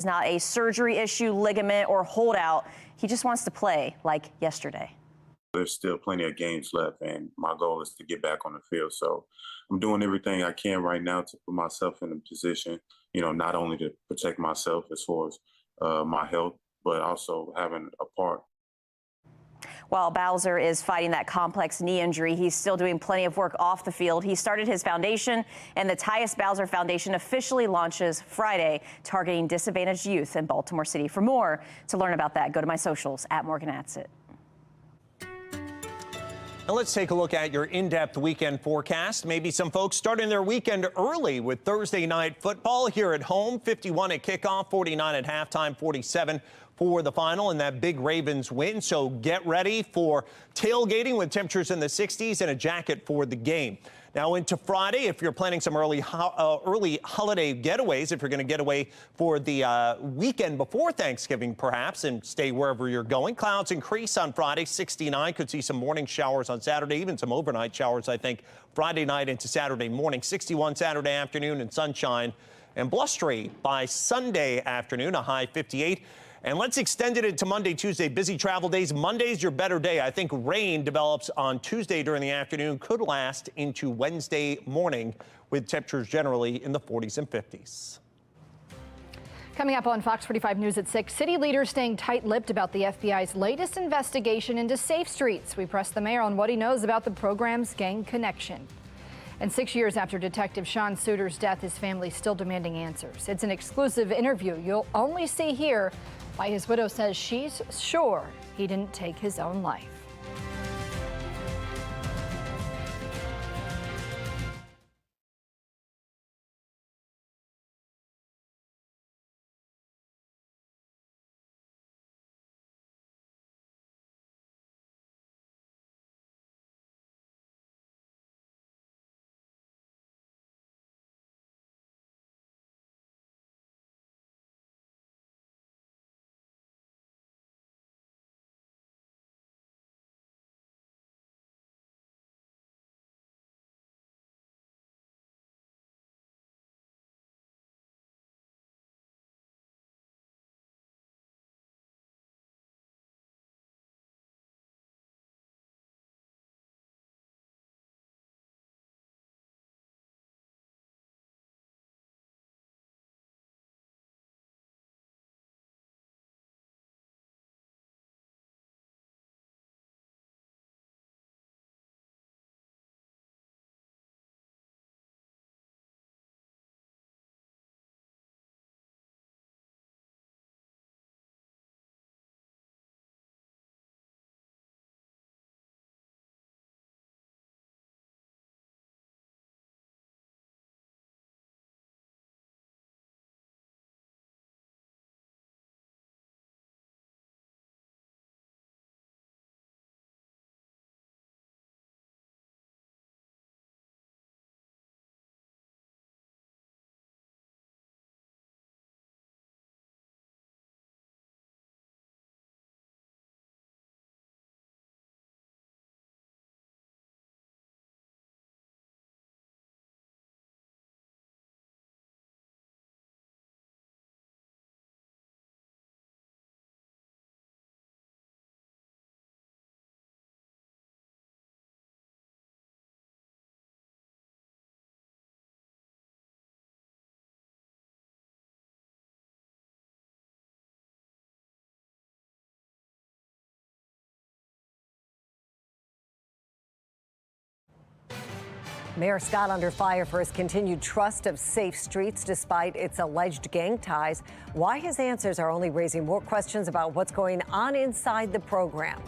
It's not a surgery issue, ligament, or holdout. He just wants to play like yesterday. There's still plenty of games left, and my goal is to get back on the field. So I'm doing everything I can right now to put myself in a position, not only to protect myself as far as my health, but also having a part. While Bowser is fighting that complex knee injury, he's still doing plenty of work off the field. He started his foundation, and the Tyus Bowser Foundation officially launches Friday, targeting disadvantaged youth in Baltimore City. For more, to learn about that, go to my socials @MorganAtsit. Now let's take a look at your in-depth weekend forecast. Maybe some folks starting their weekend early with Thursday night football here at home. 51 at kickoff, 49 at halftime, 47 for the final, and that big Ravens win. So get ready for tailgating with temperatures in the 60s and a jacket for the game. Now into Friday, if you're planning some early holiday getaways, if you're going to get away for the weekend before Thanksgiving, perhaps, and stay wherever you're going. Clouds increase on Friday, 69. Could see some morning showers on Saturday, even some overnight showers, I think, Friday night into Saturday morning. 61 Saturday afternoon and sunshine and blustery by Sunday afternoon, a high 58. And let's extend it into Monday, Tuesday, busy travel days. Monday's your better day. I think rain develops on Tuesday during the afternoon, could last into Wednesday morning with temperatures generally in the 40s and 50s. Coming up on Fox 45 News at 6, city leaders staying tight-lipped about the FBI's latest investigation into Safe Streets. We pressed the mayor on what he knows about the program's gang connection. And 6 years after Detective Sean Suiter's death, his family's still demanding answers. It's an exclusive interview you'll only see here. Why his widow says she's sure he didn't take his own life. Mayor Scott under fire for his continued trust of Safe Streets despite its alleged gang ties. Why his answers are only raising more questions about what's going on inside the program.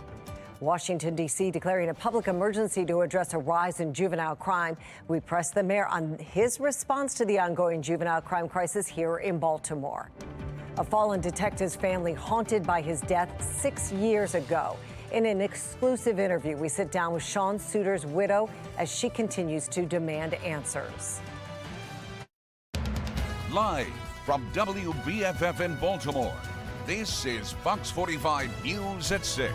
Washington, D.C. declaring a public emergency to address a rise in juvenile crime. We pressed the mayor on his response to the ongoing juvenile crime crisis here in Baltimore. A fallen detective's family haunted by his death 6 years ago. In an exclusive interview, we sit down with Sean Suiter's widow as she continues to demand answers. Live from WBFF in Baltimore, this is Fox 45 News at 6.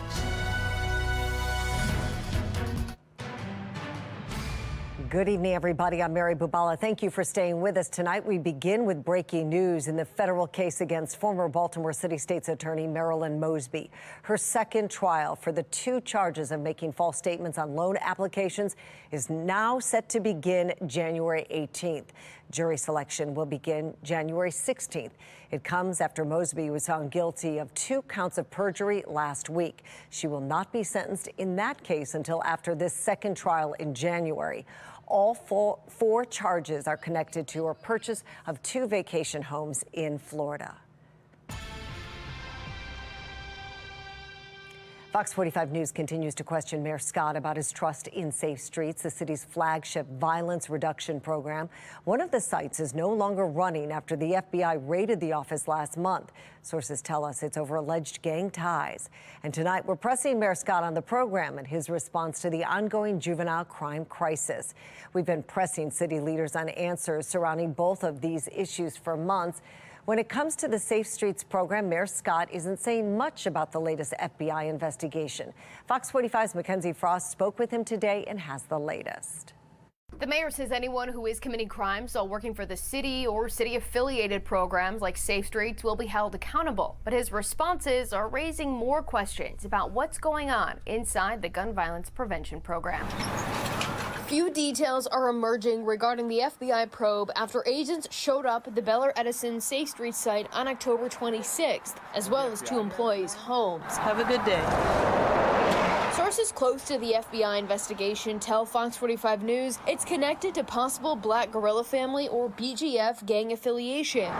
Good evening, everybody. I'm Mary Bubala. Thank you for staying with us tonight. We begin with breaking news in the federal case against former Baltimore City State's Attorney Marilyn Mosby. Her second trial for the 2 charges of making false statements on loan applications is now set to begin January 18th. Jury selection will begin January 16th. It comes after Mosby was found guilty of 2 counts of perjury last week. She will not be sentenced in that case until after this second trial in January. All four charges are connected to her purchase of 2 vacation homes in Florida. Fox 45 News continues to question Mayor Scott about his trust in Safe Streets, the city's flagship violence reduction program. One of the sites is no longer running after the FBI raided the office last month. Sources tell us it's over alleged gang ties. And tonight we're pressing Mayor Scott on the program and his response to the ongoing juvenile crime crisis. We've been pressing city leaders on answers surrounding both of these issues for months. When it comes to the Safe Streets program, Mayor Scott isn't saying much about the latest FBI investigation. Fox 45's Mackenzie Frost spoke with him today and has the latest. The mayor says anyone who is committing crimes while working for the city or city-affiliated programs like Safe Streets will be held accountable. But his responses are raising more questions about what's going on inside the gun violence prevention program. Few details are emerging regarding the FBI probe after agents showed up at the Bel Air Edison Safe Street site on October 26th, as well as 2 employees' homes. Have a good day. Sources close to the FBI investigation tell Fox 45 News it's connected to possible Black Guerrilla Family or BGF gang affiliation.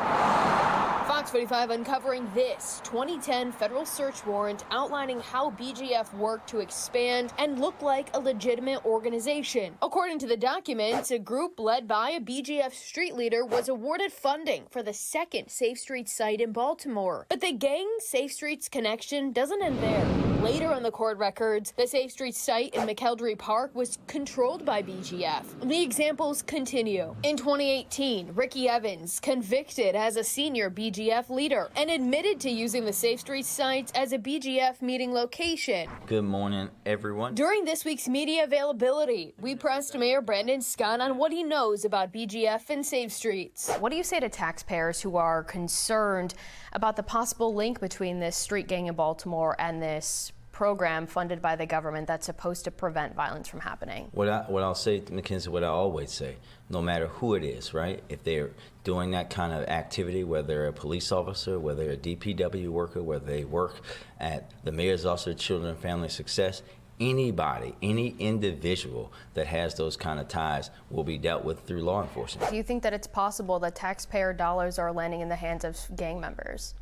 Fox 45 uncovering this 2010 federal search warrant outlining how BGF worked to expand and look like a legitimate organization. According to the documents, a group led by a BGF street leader was awarded funding for the second Safe Streets site in Baltimore. But the gang Safe Streets connection doesn't end there. Later on the court records, the Safe Streets site in McElderry Park was controlled by BGF. The examples continue. In 2018, Ricky Evans, convicted as a senior BGF leader and admitted to using the Safe Streets sites as a BGF meeting location. Good morning, everyone. During this week's media availability, we pressed Mayor Brandon Scott on what he knows about BGF and Safe Streets. What do you say to taxpayers who are concerned about the possible link between this street gang in Baltimore and this program funded by the government that's supposed to prevent violence from happening? What I'll say, Mackenzie, what I always say, no matter who it is, right? If they're doing that kind of activity, whether they're a police officer, whether they're a DPW worker, whether they work at the Mayor's Office of Children and Family Success, anybody, any individual that has those kind of ties will be dealt with through law enforcement. Do you think that it's possible that taxpayer dollars are landing in the hands of gang members?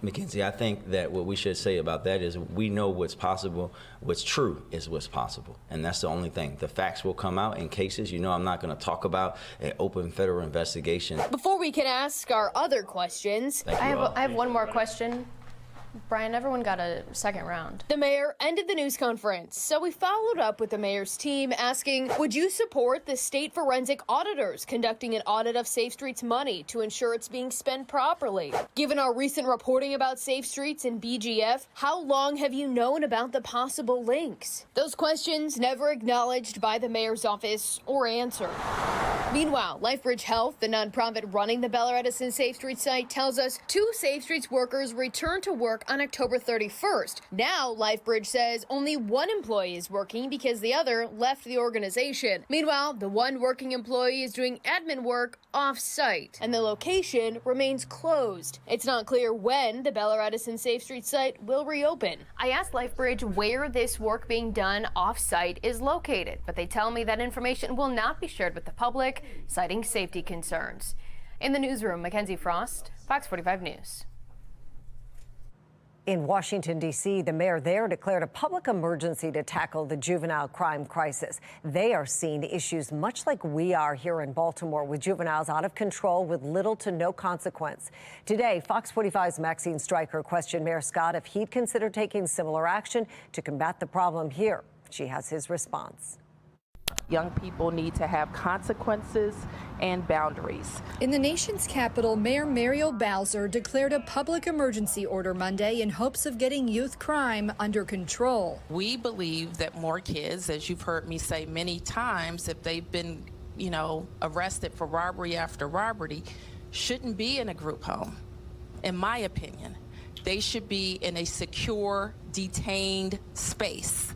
Mackenzie, I think that what we should say about that is we know what's possible. What's true is what's possible. And that's the only thing. The facts will come out in cases. You know, I'm not going to talk about an open federal investigation. Before we can ask our other questions, I have one more question. Brian, everyone got a second round. The mayor ended the news conference, so we followed up with the mayor's team asking, would you support the state forensic auditors conducting an audit of Safe Streets money to ensure it's being spent properly? Given our recent reporting about Safe Streets and BGF, how long have you known about the possible links? Those questions never acknowledged by the mayor's office or answered. Meanwhile, LifeBridge Health, the nonprofit running the Bel Air Edison Safe Streets site, tells us 2 Safe Streets workers returned to work on October 31st. Now, LifeBridge says only 1 employee is working because the other left the organization. Meanwhile, the 1 working employee is doing admin work off-site, and the location remains closed. It's not clear when the Bel Air Edison Safe Streets site will reopen. I asked LifeBridge where this work being done off-site is located, but they tell me that information will not be shared with the public, citing safety concerns. In the newsroom, Mackenzie Frost, Fox 45 News. In Washington, D.C., the mayor there declared a public emergency to tackle the juvenile crime crisis. They are seeing issues much like we are here in Baltimore, with juveniles out of control with little to no consequence. Today, Fox 45's Maxine Stryker questioned Mayor Scott if he'd consider taking similar action to combat the problem here. She has his response. Young people need to have consequences and boundaries. In the nation's capital, Mayor Muriel Bowser declared a public emergency order Monday in hopes of getting youth crime under control. We believe that more kids, as you've heard me say many times, if they've been, arrested for robbery after robbery, shouldn't be in a group home, in my opinion. They should be in a secure, detained space.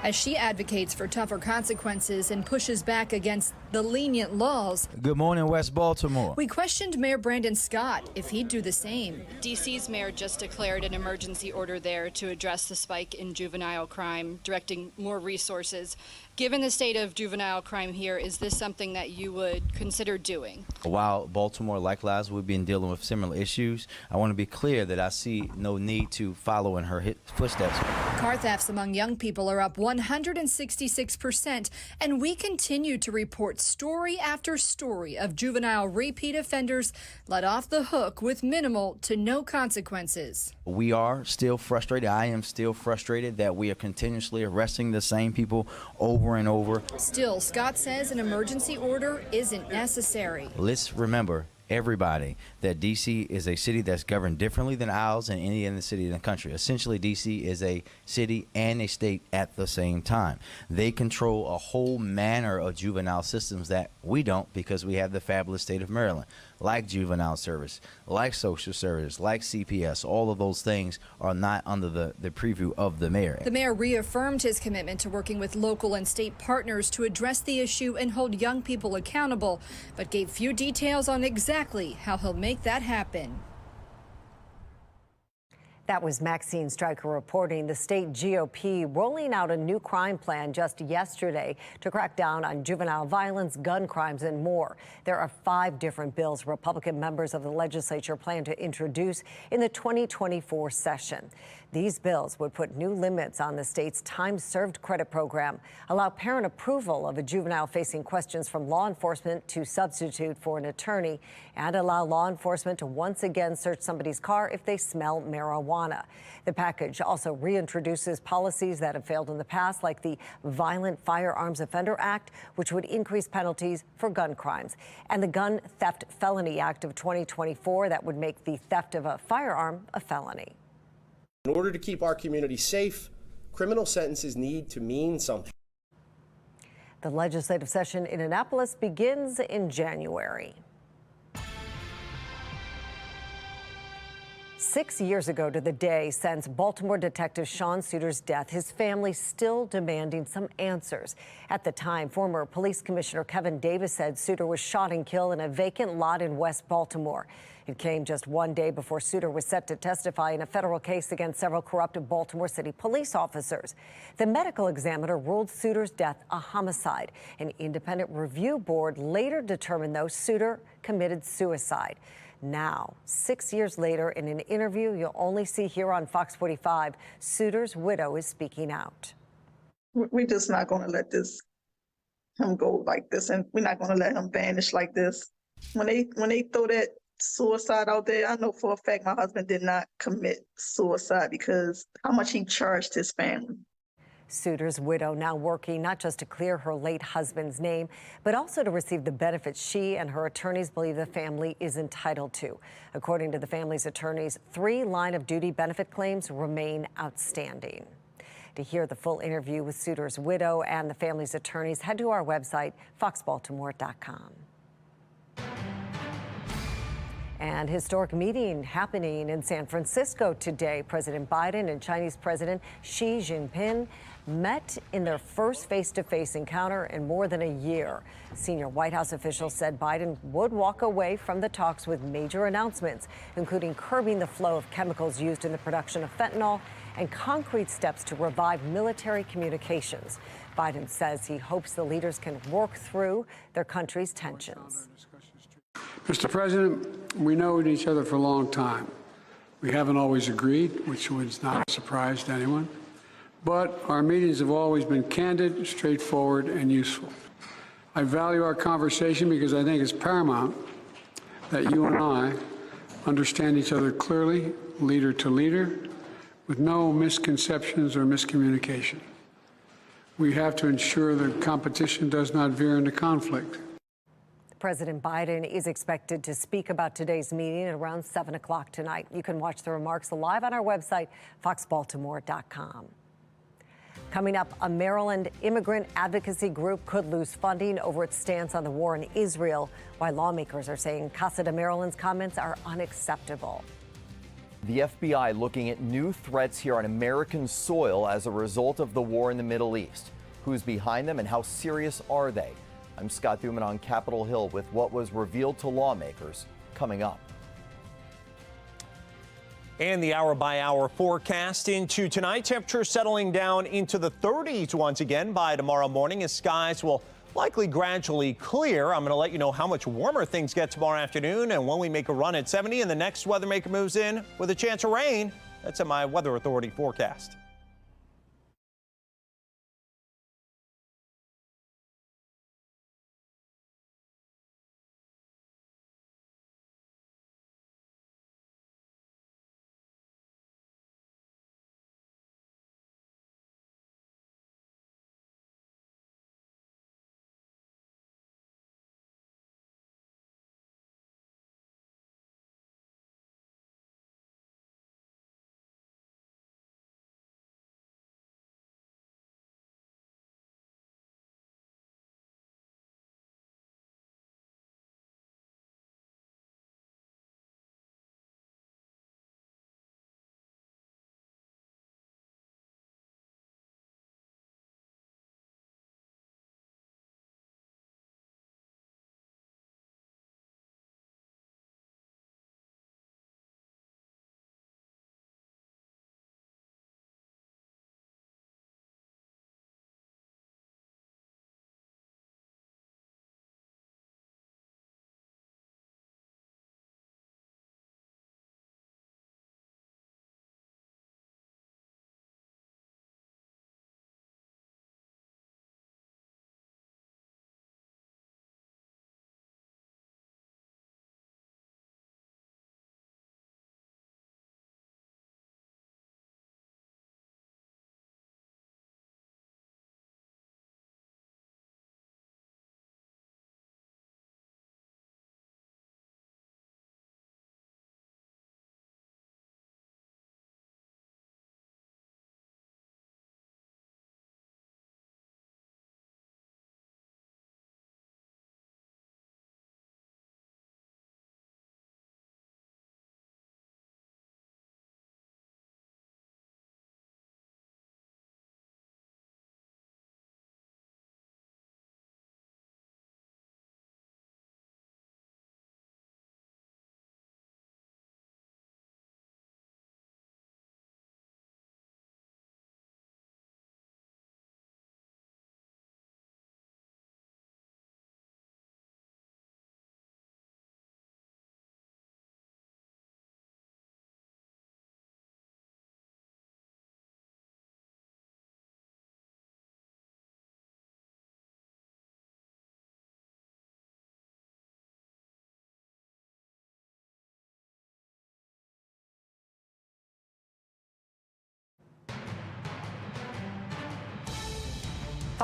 As she advocates for tougher consequences and pushes back against the lenient laws. Good morning, West Baltimore. We questioned Mayor Brandon Scott if he'd do the same. DC's mayor just declared an emergency order there to address the spike in juvenile crime, directing more resources. Given the state of juvenile crime here, is this something that you would consider doing? While Baltimore, likewise, we've been dealing with similar issues, I want to be clear that I see no need to follow in her footsteps. Car thefts among young people are up 166%, and we continue to report story after story of juvenile repeat offenders let off the hook with minimal to no consequences. We are still frustrated. I am still frustrated that we are continuously arresting the same people over and over. Still, Scott says an emergency order isn't necessary. Let's remember, everybody, that D.C. is a city that's governed differently than ours and any other city in the country. Essentially, D.C. is a city and a state at the same time. They control a whole manner of juvenile systems that we don't, because we have the fabulous state of Maryland, like juvenile service, like social service, like CPS. All of those things are not under the preview of the mayor. The mayor reaffirmed his commitment to working with local and state partners to address the issue and hold young people accountable, but gave few details on exactly how he'll make that happen. That was Maxine Stryker reporting. The state GOP rolling out a new crime plan just yesterday to crack down on juvenile violence, gun crimes, and more. There are 5 different bills Republican members of the legislature plan to introduce in the 2024 session. These bills would put new limits on the state's time-served credit program, allow parent approval of a juvenile facing questions from law enforcement to substitute for an attorney, and allow law enforcement to once again search somebody's car if they smell marijuana. The package also reintroduces policies that have failed in the past, like the Violent Firearms Offender Act, which would increase penalties for gun crimes, and the Gun Theft Felony Act of 2024 that would make the theft of a firearm a felony. In order to keep our community safe, criminal sentences need to mean something. The legislative session in Annapolis begins in January. 6 years ago to the day since Baltimore detective Sean Suiter's death, his family still demanding some answers. At the time, former police commissioner Kevin Davis said Suiter was shot and killed in a vacant lot in West Baltimore. It came just one day before Suiter was set to testify in a federal case against several corrupted Baltimore City police officers. The medical examiner ruled Suiter's death a homicide. An independent review board later determined, though, Suiter committed suicide. Now, 6 years later, in an interview you'll only see here on Fox 45, Suiter's widow is speaking out. We're just not going to let him go like this, and we're not going to let him vanish like this. When they throw that suicide out there, I know for a fact my husband did not commit suicide, because how much he charged his family. Suiter's widow now working not just to clear her late husband's name, but also to receive the benefits she and her attorneys believe the family is entitled to. According to the family's attorneys, 3 line-of-duty benefit claims remain outstanding. To hear the full interview with Suiter's widow and the family's attorneys, head to our website, foxbaltimore.com. And historic meeting happening in San Francisco today. President Biden and Chinese President Xi Jinping met in their first face-to-face encounter in more than a year. Senior White House officials said Biden would walk away from the talks with major announcements, including curbing the flow of chemicals used in the production of fentanyl and concrete steps to revive military communications. Biden says he hopes the leaders can work through their country's tensions. Mr. President, we know each other for a long time. We haven't always agreed, which was not a surprise to anyone, but our meetings have always been candid, straightforward, and useful. I value our conversation because I think it's paramount that you and I understand each other clearly, leader to leader, with no misconceptions or miscommunication. We have to ensure that competition does not veer into conflict. President Biden is expected to speak about today's meeting at around 7 o'clock tonight. You can watch the remarks live on our website, foxbaltimore.com. Coming up, a Maryland immigrant advocacy group could lose funding over its stance on the war in Israel, while lawmakers are saying Casa de Maryland's comments are unacceptable. The FBI looking at new threats here on American soil as a result of the war in the Middle East. Who's behind them and how serious are they? I'm Scott Thuman on Capitol Hill with what was revealed to lawmakers coming up. And the hour-by-hour forecast into tonight. Temperatures settling down into the 30s once again by tomorrow morning as skies will likely gradually clear. I'm going to let you know how much warmer things get tomorrow afternoon and when we make a run at 70 and the next weather maker moves in with a chance of rain. That's in my Weather Authority forecast.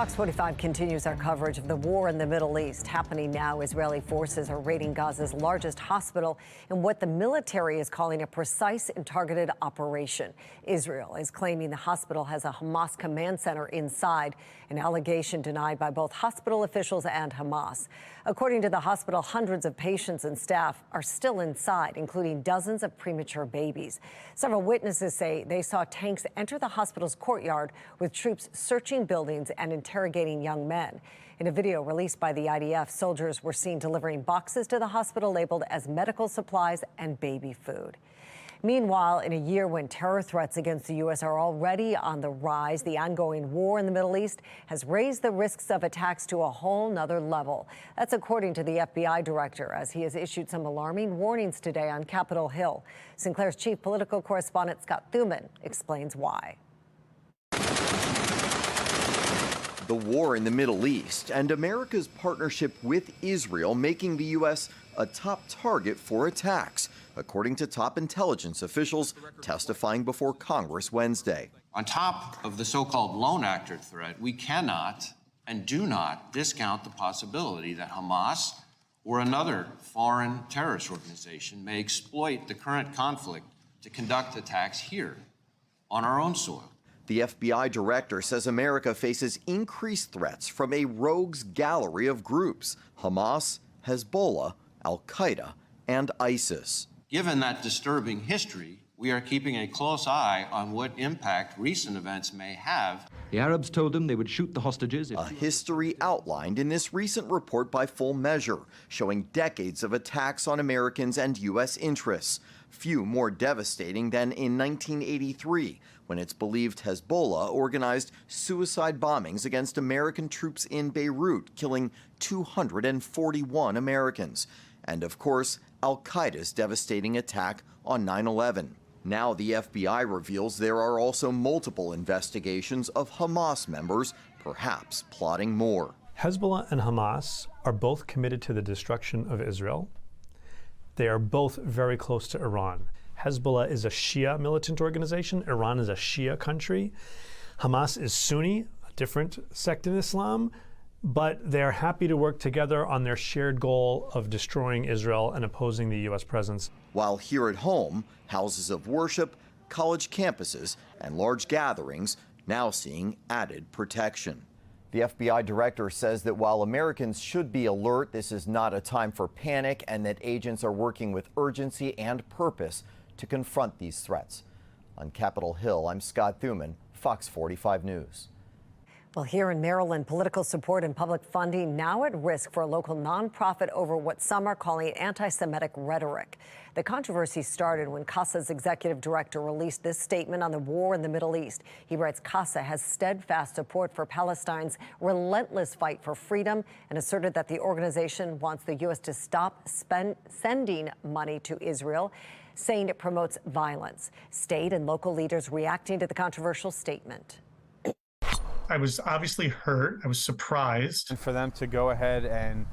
Fox 45 continues our coverage of the war in the Middle East. Happening now, Israeli forces are raiding Gaza's largest hospital in what the military is calling a precise and targeted operation. Israel is claiming the hospital has a Hamas command center inside, an allegation denied by both hospital officials and Hamas. According to the hospital, hundreds of patients and staff are still inside, including dozens of premature babies. Several witnesses say they saw tanks enter the hospital's courtyard with troops searching buildings and interrogating young men. In a video released by the IDF, soldiers were seen delivering boxes to the hospital labeled as medical supplies and baby food. Meanwhile, in a year when terror threats against the U.S. are already on the rise, the ongoing war in the Middle East has raised the risks of attacks to a whole nother level. That's according to the FBI director, as he has issued some alarming warnings today on Capitol Hill. Sinclair's chief political correspondent Scott Thuman explains why. the war in the Middle East and America's partnership with Israel making the U.S. a top target for attacks, according to top intelligence officials testifying before Congress Wednesday. On top of the so-called lone actor threat, we cannot and do not discount the possibility that Hamas or another foreign terrorist organization may exploit the current conflict to conduct attacks here on our own soil. The FBI director says America faces increased threats from a rogues gallery of groups: Hamas, Hezbollah, Al-Qaeda, and ISIS. Given that disturbing history, we are keeping a close eye on what impact recent events may have. The Arabs told them they would shoot the hostages. A history outlined in this recent report by Full Measure, showing decades of attacks on Americans and U.S. interests. Few more devastating than in 1983, when it's believed Hezbollah organized suicide bombings against American troops in Beirut, killing 241 Americans. And of course, Al-Qaeda's devastating attack on 9/11. Now the FBI reveals there are also multiple investigations of Hamas members, perhaps plotting more. Hezbollah and Hamas are both committed to the destruction of Israel. They are both very close to Iran. Hezbollah is a Shia militant organization. Iran is a Shia country. Hamas is Sunni, a different sect in Islam, but they're happy to work together on their shared goal of destroying Israel and opposing the U.S. presence. While here at home, houses of worship, college campuses, and large gatherings now seeing added protection. The FBI director says that while Americans should be alert, this is not a time for panic, and that agents are working with urgency and purpose to confront these threats. On Capitol Hill, I'm Scott Thuman, Fox 45 News. Well, here in Maryland, political support and public funding now at risk for a local nonprofit over what some are calling anti-Semitic rhetoric. The controversy started when CASA's executive director released this statement on the war in the Middle East. He writes CASA has steadfast support for Palestine's relentless fight for freedom and asserted that the organization wants the U.S. to stop sending money to Israel, saying it promotes violence. State and local leaders reacting to the controversial statement. I was obviously hurt. I was surprised. And for them to go ahead and,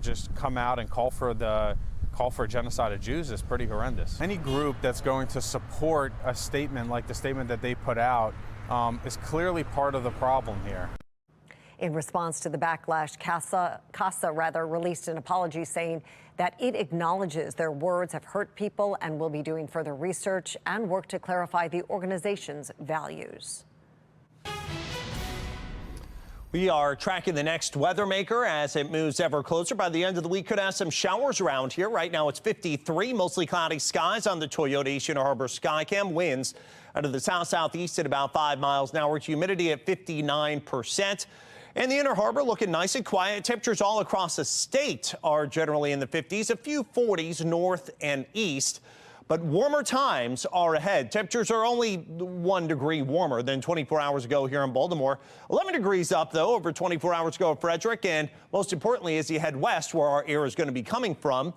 just come out and call for genocide of Jews is pretty horrendous. Any group that's going to support a statement like the statement that they put out is clearly part of the problem here. In response to the backlash, CASA released an apology saying that it acknowledges their words have hurt people and will be doing further research and work to clarify the organization's values. We are tracking the next weather maker as it moves ever closer. By the end of the week, could have some showers around here. Right now, it's 53, mostly cloudy skies on the Toyota East Inner Harbor Skycam. Winds out of the south-southeast at about 5 miles an hour. Humidity at 59%. And the Inner Harbor looking nice and quiet. Temperatures all across the state are generally in the 50s, a few 40s north and east. But warmer times are ahead. Temperatures are only 1 degree warmer than 24 hours ago here in Baltimore. 11 degrees up, though, over 24 hours ago at Frederick. And most importantly, as you head west, where our air is going to be coming from,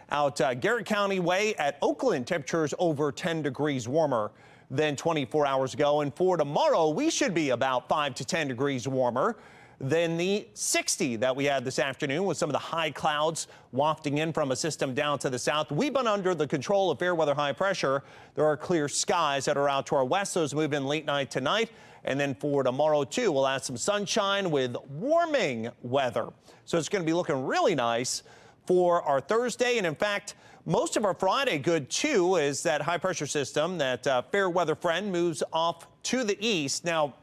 out Garrett County way at Oakland, temperatures over 10 degrees warmer than 24 hours ago. And for tomorrow, we should be about 5 to 10 degrees warmer than the 60 that we had this afternoon, with some of the high clouds wafting in from a system down to the south. We've been under the control of fair weather high pressure. There are clear skies that are out to our west. Those move in late night tonight. And then for tomorrow, too, we'll have some sunshine with warming weather. So it's going to be looking really nice for our Thursday. And in fact, most of our Friday good, too, is that high pressure system, that fair weather friend, moves off to the east. Now,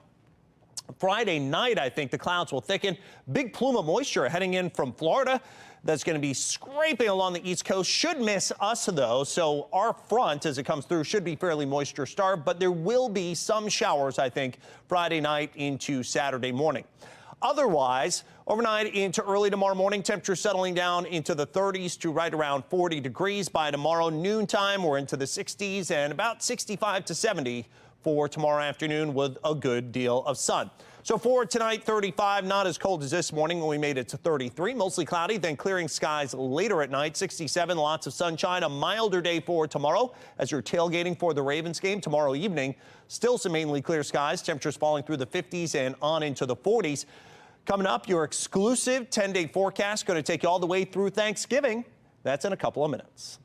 Friday night, I think the clouds will thicken. Big plume of moisture heading in from Florida that's going to be scraping along the East Coast. Should miss us, though, so our front, as it comes through, should be fairly moisture-starved, but there will be some showers, I think, Friday night into Saturday morning. Otherwise, overnight into early tomorrow morning, temperatures settling down into the 30s to right around 40 degrees. By tomorrow noontime, we're into the 60s and about 65 to 70 for tomorrow afternoon with a good deal of sun. So for tonight, 35, not as cold as this morning when we made it to 33, mostly cloudy, then clearing skies later at night, 67, lots of sunshine, a milder day for tomorrow as you're tailgating for the Ravens game tomorrow evening. Still some mainly clear skies, temperatures falling through the 50s and on into the 40s. Coming up, your exclusive 10-day forecast going to take you all the way through Thanksgiving. That's in a couple of minutes.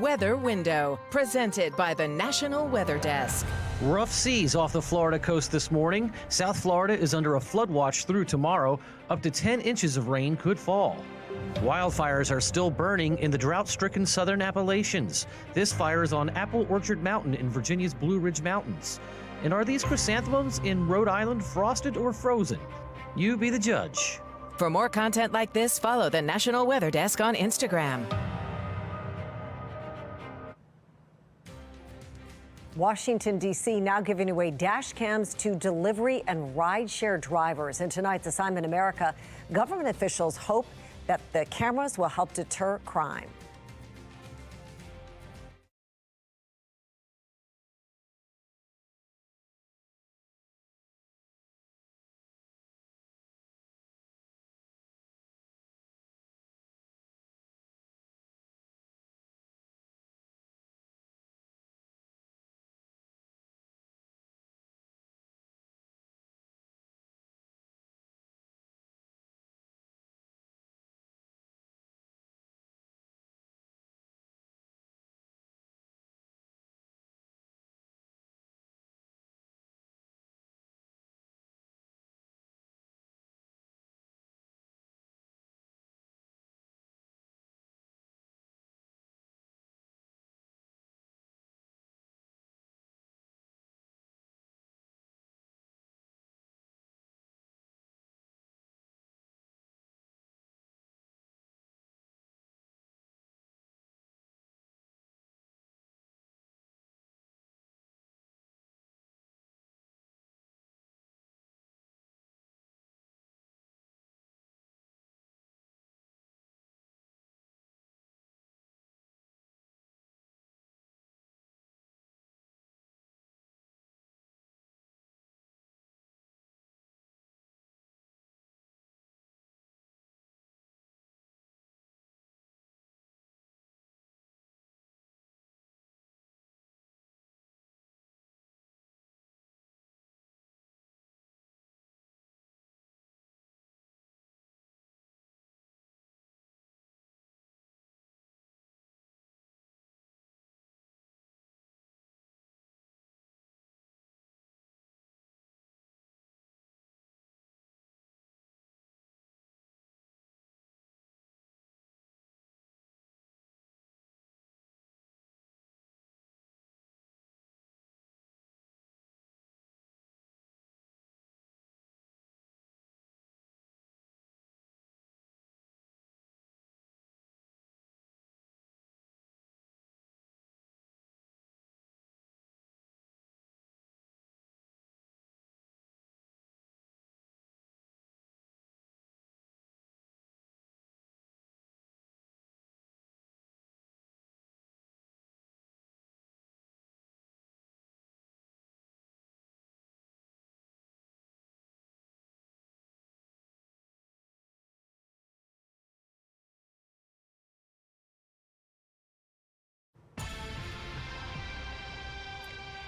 Weather Window, presented by the National Weather Desk. Rough seas off the Florida coast this morning. South Florida is under a flood watch through tomorrow. Up to 10 inches of rain could fall. Wildfires are still burning in the drought-stricken southern Appalachians. This fire is on Apple Orchard Mountain in Virginia's Blue Ridge Mountains. And are these chrysanthemums in Rhode Island frosted or frozen? You be the judge. For more content like this, follow the National Weather Desk on Instagram. Washington, D.C. now giving away dash cams to delivery and rideshare drivers. In tonight's Assignment America, government officials hope that the cameras will help deter crime.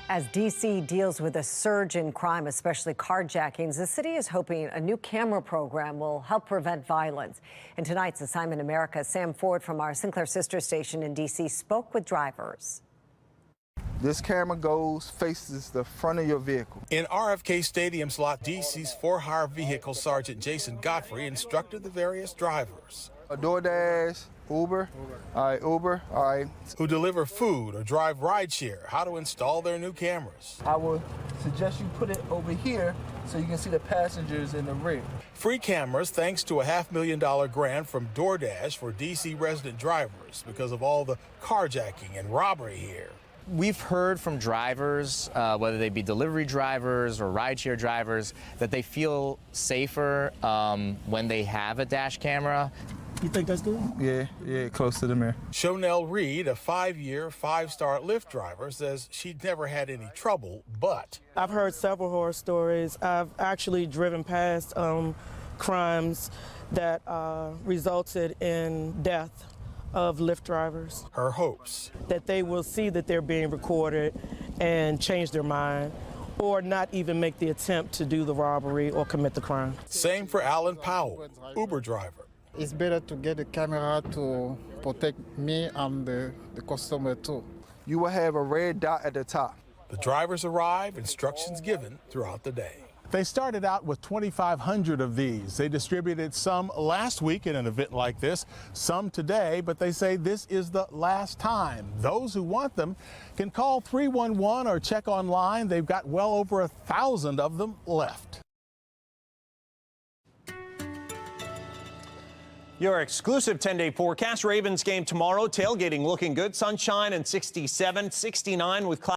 As D.C. deals with a surge in crime, especially carjackings, the city is hoping a new camera program will help prevent violence. In tonight's Assignment America, Sam Ford from our Sinclair sister station in D.C. spoke with drivers. This camera faces the front of your vehicle. In RFK Stadium's lot, DC's for-hire vehicle sergeant Jason Godfrey instructed the various drivers. A DoorDash, Uber, who deliver food or drive rideshare, how to install their new cameras. I would suggest you put it over here so you can see the passengers in the rear. Free cameras thanks to a $500,000 grant from DoorDash for DC resident drivers because of all the carjacking and robbery here. We've heard from drivers, whether they be delivery drivers or rideshare drivers, that they feel safer when they have a dash camera. You think that's good? Yeah, close to the mirror. Shonell Reed, a 5-year, 5-star Lyft driver, says she'd never had any trouble, but I've heard several horror stories. I've actually driven past crimes that resulted in death of Lyft drivers. Her hopes that they will see that they're being recorded and change their mind, or not even make the attempt to do the robbery or commit the crime. Same for Alan Powell, Uber driver. It's better to get a camera to protect me and the customer too. You will have a red dot at the top. The drivers arrive, instructions given throughout the day. They started out with 2,500 of these. They distributed some last week in an event like this, some today, but they say this is the last time. Those who want them can call 311 or check online. They've got well over 1,000 of them left. Your exclusive 10-day forecast. Ravens game tomorrow. Tailgating looking good. Sunshine and 67, 69 with clouds.